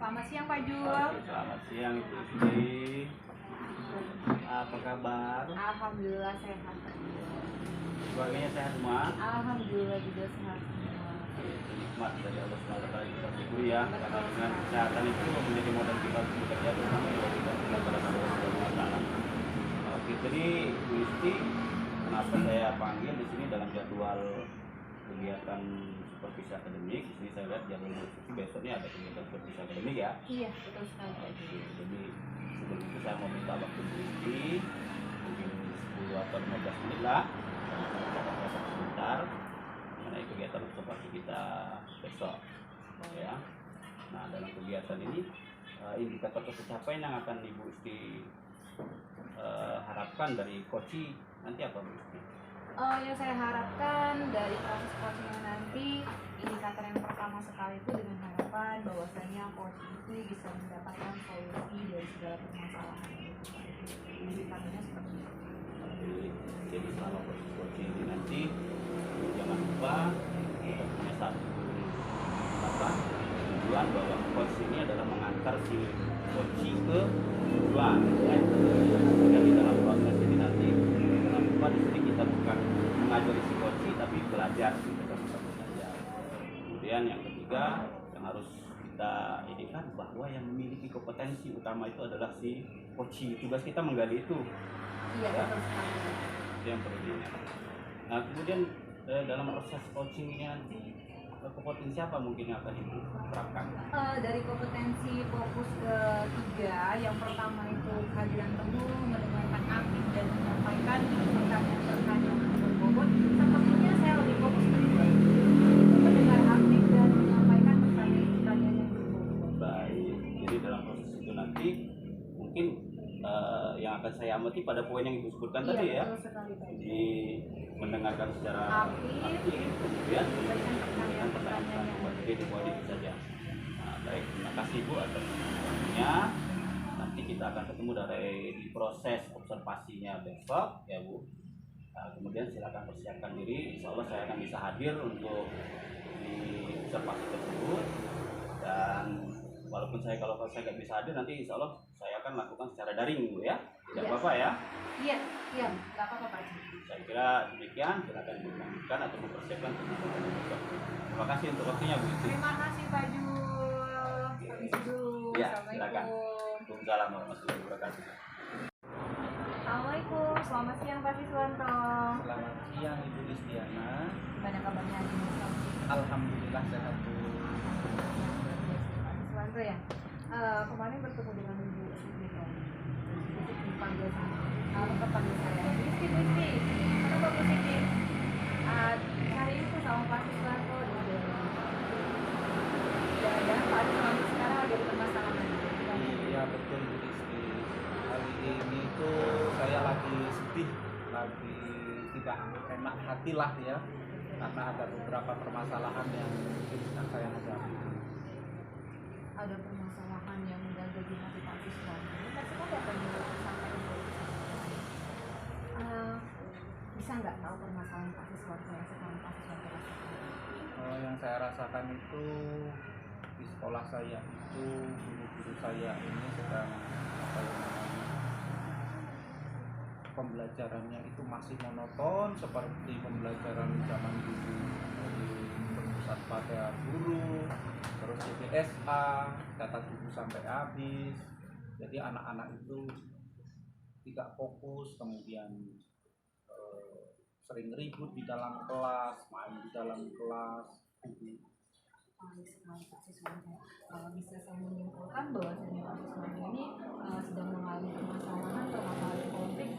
Selamat siang Pak Jul. Selamat siang Ibu Istri. Apa kabar? Alhamdulillah sehat. Keluarganya sehat semua? Alhamdulillah juga sehat semua. Nikmat dari Allah SWT kita syukuri ya. Karena dengan kesehatan itu menjadi modal kita untuk bekerja bersama Allah kepada Allah SWT. Oke, jadi Ibu Istri, kenapa saya panggil di sini dalam jadwal kegiatan supervisi akademik? Di sini saya lihat jadwal besoknya ada kegiatan supervisi akademik ya. Iya, betul sekali. Oke, jadi sebelum itu saya mau minta waktu Bu Istri mungkin 10 atau 15 menit lah sebentar mengenai kegiatan observasi kita besok ya. Nah, dalam kegiatan ini indikator pencapaian yang akan Ibu Istri harapkan dari Koci nanti apa Bu Istri? Yang saya harapkan dari proses coaching nanti, indikator yang pertama sekali itu dengan harapan bahwasanya coach itu bisa mendapatkan solusi dari segala permasalahan itu. Indikatornya seperti itu. Jadi selama proses coaching ini nanti jangan lupa kita punya satu tujuan bahwa coach ini adalah mengantar si coach ke tujuan ya. Dan di dalam proses ini nanti jangan lupa di sini kita bukan mengajari si coach tapi belajar kita bisa belajar. Kemudian yang ketiga yang harus kita inikan bahwa yang memiliki kompetensi utama itu adalah si coach. Tugas kita menggali itu. Iya, Ya. betul sekali. Itu yang perlu diingat. Nah, kemudian dalam proses coaching ini nanti kompetensi apa mungkin yang akan Ibu terapkan? Dari kompetensi fokus ketiga, yang pertama itu kehadiran penuh, mendengarkan aktif dan menyampaikan pertanyaan-pertanyaan yang berbobot. Sepertinya saya lebih fokus ke dua itu mendengar aktif dan menyampaikan pertanyaan-pertanyaan yang berbobot. Baik, jadi dalam proses itu nanti mungkin yang akan saya amati pada poin yang Ibu sebutkan tadi ya. Betul sekali, Pak. Jadi mendengarkan secara Aktif, kemudian memberikan pertanyaan pertanyaan-pertanyaan yang Oke, itu saja. Nah, baik, terima kasih Bu atas informasinya. Nanti kita akan ketemu dari di proses observasinya besok ya Bu. Nah, kemudian silakan persiapkan diri. Insya Allah saya akan bisa hadir untuk di observasi tersebut. Dan walaupun kalau saya nggak bisa hadir, nanti insya Allah saya akan lakukan secara daring Bu ya. Tidak Iya. apa-apa ya. Iya, nggak apa-apa Pak. Saya kira demikian. Silakan dilanjutkan atau mempersiapkan. Terima kasih untuk waktunya Bu Istri. Terima kasih Pak Jul. Permisi dulu. Ya, Assalamualaikum. silakan. Waalaikumsalam warahmatullahi wabarakatuh. Assalamualaikum, selamat siang Pak Siswanto. Selamat siang Ibu Listiana. Gimana kabarnya hari ini? Alhamdulillah sehat Bu. Pak Siswanto ya. Kemarin bertemu dengan Ibu Siti dipanggil tetap panggil saya. Ibu Siti. Kenapa Bu Siti? Hari ini tuh sama Pak Siswanto dan Pak Siswanto sekarang lagi ada permasalahan. Iya betul Bu Listi. Hari ini tuh saya lagi sedih, lagi tidak enak hati lah ya, karena ada beberapa permasalahan yang mungkin sedang saya hadapi. Ada permasalahan yang mengganggu di hati Pak Siswanto. Pak Siswanto apa yang disampaikan? Bisa nggak tahu permasalahan Pak Siswanto yang sekarang Pak Siswanto rasakan? Yang saya rasakan itu di sekolah saya itu guru-guru saya ini sedang apa ya namanya, pembelajarannya itu masih monoton seperti pembelajaran zaman dulu, dari berpusat pada guru, terus CPSA, catat buku sampai habis. Jadi anak-anak itu tidak fokus, kemudian sering ribut di dalam kelas, main di dalam kelas. Baik sekali Pak Siswanto. Bisa saya menyimpulkan bahwasanya Pak Siswanto ini sedang mengalami permasalahan konflik,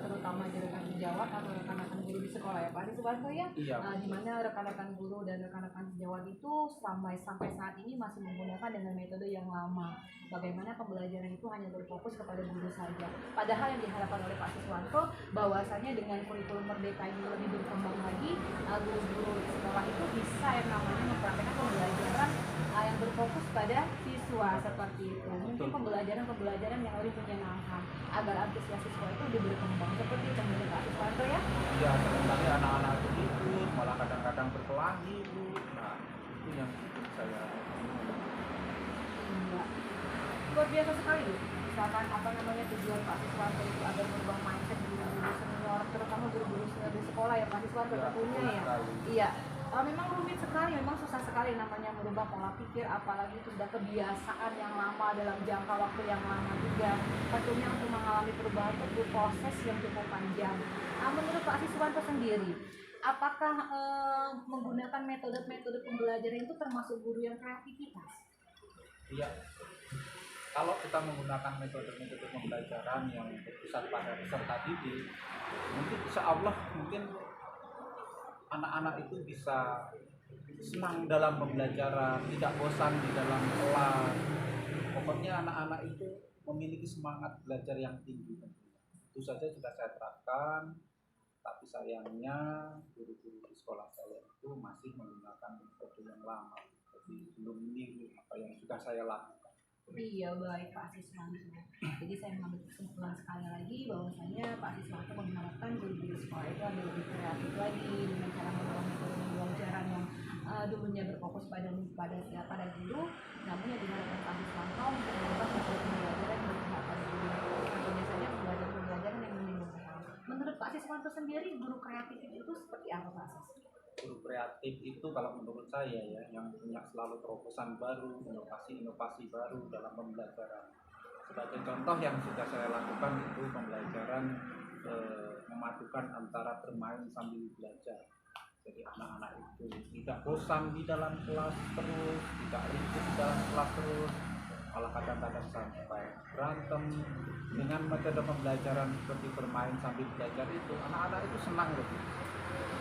terutama di rekan sejawat atau rekan-rekan guru di sekolah ya Pak Siswanto ya. Iya. Di mana rekan-rekan guru dan rekan-rekan sejawat itu sampai saat ini masih menggunakan dengan metode yang lama. Bagaimana pembelajaran itu hanya berfokus kepada guru saja. Padahal yang diharapkan oleh Pak Siswanto bahwasanya dengan kurikulum merdeka ini lebih berkembang lagi, guru-guru di sekolah itu bisa yang namanya mempraktekkan pembelajaran yang berfokus pada siswa seperti itu. Mungkin pembelajaran yang lebih menyenangkan agar antusias siswa itu lebih berkembang seperti itu menurut Pak Siswanto ya. Iya, sebenarnya anak-anak itu ribut, malah kadang-kadang berkelahi Bu. Nah, itu yang bikin saya Enggak. luar biasa sekali loh. Misalkan apa namanya tujuan Pak Siswanto itu agar merubah mindset guru-guru senior, terutama guru-guru senior di sekolah ya Pak Siswanto tentunya ya. Iya. Memang rumit sekali, memang susah sekali namanya merubah pola pikir, apalagi itu sudah kebiasaan yang lama dalam jangka waktu yang lama juga. Tentunya untuk mengalami perubahan itu proses yang cukup panjang. Menurut Pak Siswanto sendiri, apakah menggunakan metode-metode pembelajaran itu termasuk guru yang kreativitas? Iya. Kalau kita menggunakan metode-metode pembelajaran yang berpusat pada peserta didik, mungkin insya Allah mungkin anak-anak itu bisa senang dalam pembelajaran, tidak bosan di dalam kelas. Pokoknya anak-anak itu memiliki semangat belajar yang tinggi. Itu saja sudah saya terapkan, tapi sayangnya guru-guru di sekolah saya itu masih menggunakan metode yang lama. Jadi belum meniru apa yang sudah saya lakukan. Iya, baik Pak Siswanto. Jadi saya mengambil kesimpulan sekali lagi bahwasanya Pak Siswanto mengharapkan guru-guru sekolah itu ada lebih kreatif lagi dengan cara mengolah metode pembelajaran yang dulunya berfokus pada guru, namun yang diharapkan Pak Siswanto untuk mengubah metode pembelajaran yang berpihak pada guru. Tentunya saja pembelajaran yang menyenangkan. Menurut Pak Siswanto sendiri, guru kreatif itu seperti apa Pak Sis? Guru kreatif itu kalau menurut saya ya, yang punya selalu terobosan baru, inovasi-inovasi baru dalam pembelajaran. Sebagai contoh yang sudah saya lakukan itu pembelajaran memadukan antara bermain sambil belajar. Jadi anak-anak itu tidak bosan di dalam kelas terus, tidak ribut di dalam kelas terus, malah kadang-kadang sampai berantem. Dengan metode pembelajaran seperti bermain sambil belajar itu, anak-anak itu senang loh.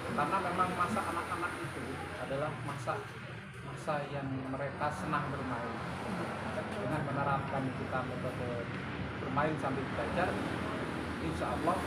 Karena memang masa anak-anak itu adalah masa yang mereka senang bermain. Dengan menerapkan kita metode bermain sambil belajar, insya Allah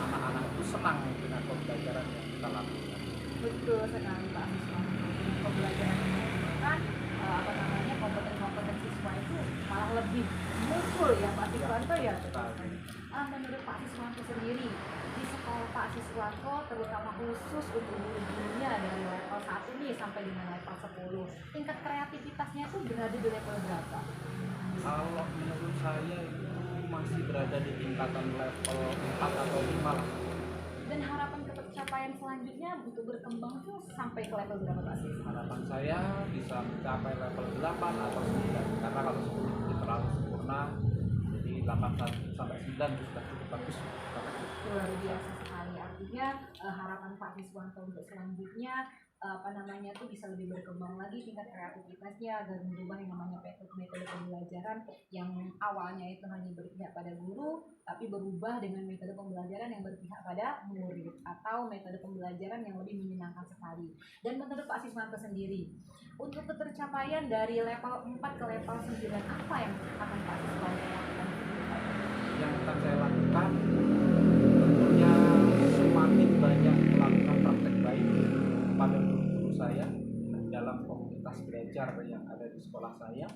anak-anak itu senang dengan pembelajaran yang kita lakukan. Betul sekali Pak Siswanto. Pembelajaran kan kompeten-kompeten siswa itu malah lebih muncul ya Pak Siswanto ya. Menurut Pak Siswanto sendiri, di sekolah Pak Siswanto terutama khusus untuk guru-gurunya dari level 1 nih sampai dengan level 10, tingkat kreativitasnya itu berada di level berapa? Kalau menurut saya itu masih berada di tingkatan level 4 atau 5 lah. Dan harapan pencapaian selanjutnya untuk berkembang itu sampai ke level berapa Pak Sis? Harapan saya bisa mencapai level 8 atau 9, karena kalau 10 itu terlalu sempurna, jadi 8 sampai 9 itu sudah cukup bagus. Luar biasa sekali, artinya harapan Pak Siswanto untuk selanjutnya itu bisa lebih berkembang lagi tingkat kreativitasnya agar merubah yang namanya metode pembelajaran yang awalnya itu hanya berpihak pada guru, tapi berubah dengan metode pembelajaran yang berpihak pada murid atau metode pembelajaran yang lebih menyenangkan sekali. Dan menurut Pak Siswanto sendiri, untuk ketercapaian dari level 4 ke level 9, apa yang akan Pak Siswanto lakukan? Yang akan saya lakukan tentunya semakin banyak melakukan praktek baik pada guru-guru saya dalam komunitas belajar yang ada di sekolah saya,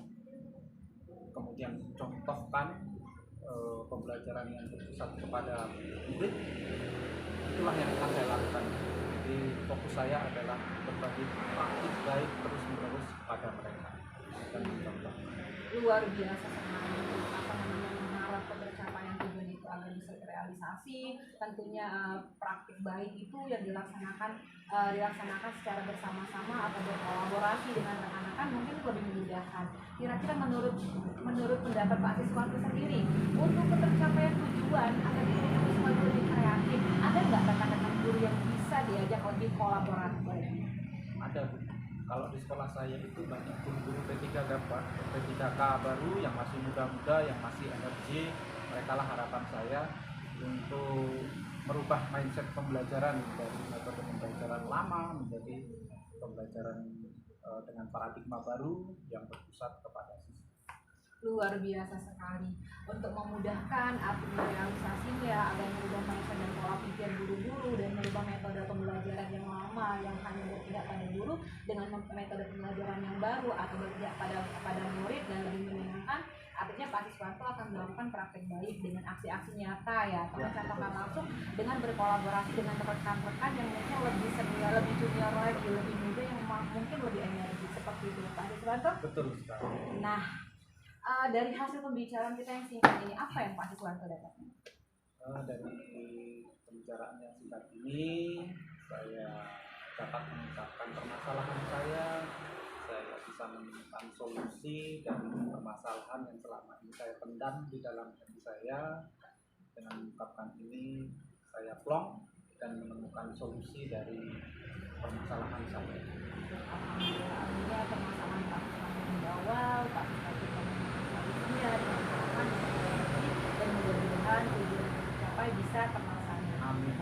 kemudian contohkan pembelajaran yang berpusat kepada murid. Itulah yang akan saya lakukan. Jadi fokus saya adalah berbagi praktik baik terus menerus kepada mereka dan mencontoh. Luar biasa sekali mengharap ketercapaian tujuan itu agar bisa terrealisasi. Tentunya praktik baik itu yang dilaksanakan secara bersama-sama atau berkolaborasi dengan rekan-rekan mungkin lebih memudahkan. Kira-kira menurut pendapat Pak Siswanto sendiri, untuk ketercapaian tujuan agar guru semakin lebih kreatif, ada nggak rekan-rekan guru yang bisa diajak lebih kolaboratif? Ada Bu. Kalau di sekolah saya itu banyak guru-guru P3K baru yang masih muda-muda, yang masih energi. Mereka lah harapan saya untuk merubah mindset pembelajaran dari metode pembelajaran lama menjadi pembelajaran dengan paradigma baru yang berpusat kepada siswa. Luar biasa sekali. Untuk memudahkan artinya realisasinya agar merubah mindset dan pola pikir guru-guru dan merubah metode pembelajaran yang lama yang hanya berpihak pada guru dengan metode pembelajaran yang baru atau berpihak pada murid dan lebih menyenangkan. Artinya Pak Siswanto akan melakukan praktek baik dengan aksi-aksi nyata ya, atau mencontohkan langsung dengan berkolaborasi dengan rekan-rekan yang mungkin lebih senior, lebih junior lagi, lebih muda yang mungkin lebih energi seperti itu Pak Siswanto. Betul sekali. Nah, Dari hasil pembicaraan kita yang singkat ini, apa yang Pak Siswanto dapat? Dari pembicaraan yang singkat ini, saya dapat mengungkapkan permasalahan saya bisa menemukan solusi dari permasalahan yang selama ini saya pendam di dalam hati saya. Dengan mengungkapkan ini, saya plong dan menemukan solusi dari permasalahan saya. Alhamdulillah, artinya permasalahan Pak Siswanto di awal, Pak Siswanto menemukan solusinya dengan harapan dan mudah-mudahan tujuan yang dicapai bisa terlaksana. Amin.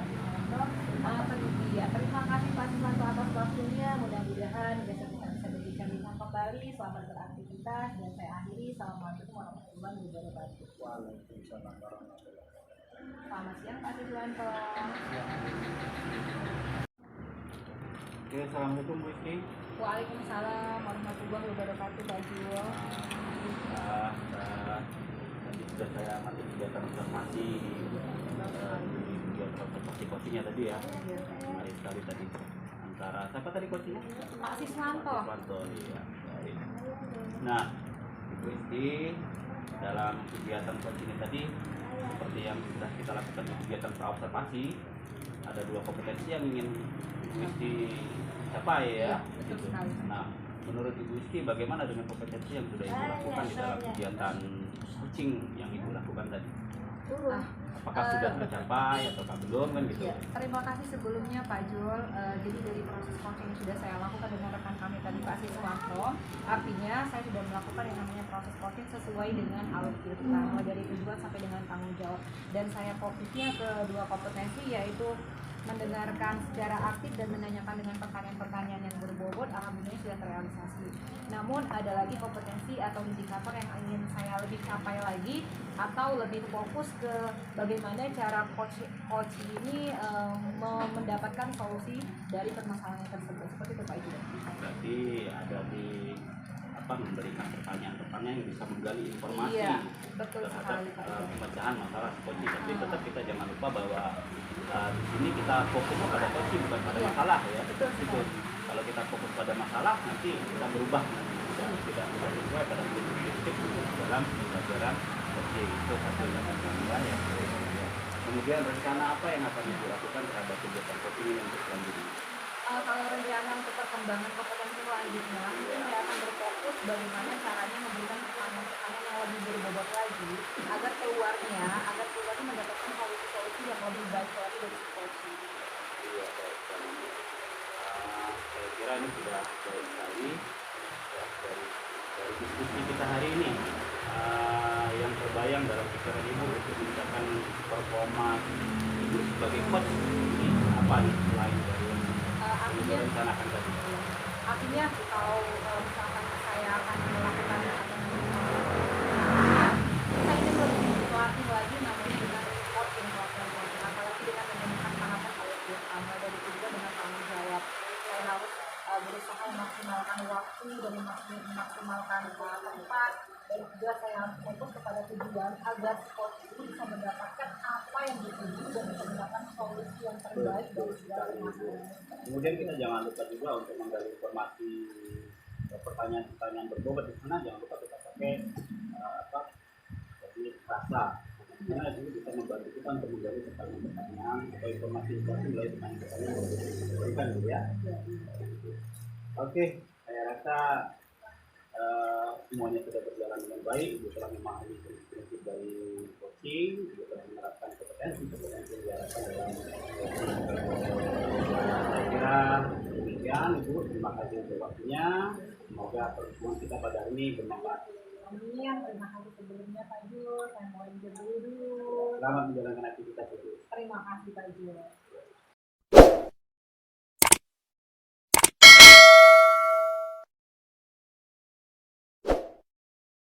Terima kasih Pak Siswanto atas waktunya. Mudah-mudahan besok kita bisa berbincang-bincang kembali. Selamat beraktivitas dan saya akhiri. Assalamualaikum warahmatullahi wabarakatuh. Waalaikumsalam warahmatullahi wabarakatuh. Selamat siang Pak Siswanto. Oke, assalamualaikum Bu Isti. Waalaikumsalam warahmatullahi wabarakatuh Pak Jul. Tadi sudah saya amati kegiatan observasi di kegiatan observasi coachingnya tadi ya. Menarik sekali tadi antara siapa tadi coachingnya? Pak Siswanto. Pak Siswanto, iya. Baik. Nah, Ibu Isti, dalam kegiatan coaching tadi seperti yang sudah kita lakukan di kegiatan praobservasi, ada 2 kompetensi yang ingin Ibu Isti capai ya. Betul sekali. Nah, menurut Ibu Isti bagaimana dengan kompetensi yang sudah Ibu lakukan di dalam kegiatan coaching yang Ibu lakukan tadi? Apakah sudah tercapai atau belum kan gitu? Ya, terima kasih sebelumnya Pak Jul. Jadi dari proses coaching yang sudah saya lakukan dengan rekan kami tadi Pak Siswanto, artinya saya sudah melakukan yang namanya proses coaching sesuai dengan alur kita, mulai dari tujuan sampai dengan tanggung jawab. Dan saya fokusnya ke 2 kompetensi, yaitu mendengarkan secara aktif dan menanyakan dengan pertanyaan-pertanyaan yang berbobot. Alhamdulillah sudah terrealisasi. Namun ada lagi kompetensi atau indikator yang ingin saya lebih capai lagi, atau lebih fokus ke bagaimana cara coach ini mendapatkan solusi dari permasalahan tersebut. Seperti itu Pak Ibu. Berarti ada di memberikan pertanyaan-pertanyaan yang bisa menggali informasi Iya, betul terhadap sekali Pak Ibu. pemecahan masalah coaching. Tapi tetap kita jangan lupa bahwa di sini kita fokus pada coaching bukan pada Iya, masalah ya. betul Itu sekali. kalau kita fokus pada masalah nanti kita berubah nanti tidak sesuai pada prinsip dalam pembelajaran coaching. Itu satu yang akan ya. Kemudian rencana apa yang akan dilakukan terhadap kegiatan coaching ini untuk selanjutnya? Kalau rencana untuk perkembangan kompetensi selanjutnya, saya akan berfokus bagaimana caranya memberikan pertanyaan-pertanyaan yang lebih berbobot lagi agar keluarnya mendapatkan solusi-solusi yang lebih baik lagi dari coaching. Iya, baik. Saya kira ini sudah baik sekali ya, dari diskusi kita hari ini. Yang terbayang dalam pikiran Ibu untuk meningkatkan performa Ibu sebagai coach ini apa nih selain dari yang Ibu rencanakan tadi? Artinya kalau misalkan saya akan melakukan saya ingin lebih melatih lagi namanya dengan coaching, apalagi dengan menggunakan tahapan kalau dari juga dengan tanggung jawab. Saya harus berusaha memaksimalkan waktu dan memaksimalkan tempat, dan juga saya harus fokus kepada tujuan agar coach itu bisa mendapatkan apa yang dituju dan bisa mendapatkan solusi yang terbaik dari segala masalah. Kemudian kita jangan lupa juga untuk menggali informasi pertanyaan-pertanyaan berbobot di sana. Jangan lupa kita pakai jadi rasa. Karena itu bisa membantu kita untuk menggali pertanyaan-pertanyaan atau informasi melalui pertanyaan-pertanyaan yang diberikan gitu ya. Oke, saya rasa semuanya sudah berjalan dengan baik. Ibu telah memahami prinsip dari coaching, ibu telah menerapkan kompetensi yang diharapkan dalam saya kira demikian Ibu. Terima kasih untuk waktunya. Semoga pertemuan kita pada hari ini bermanfaat. Amin. Terima kasih sebelumnya Pak Jul. Saya mau izin dulu. Selamat menjalankan aktivitas Ibu. Terima kasih Pak Jul.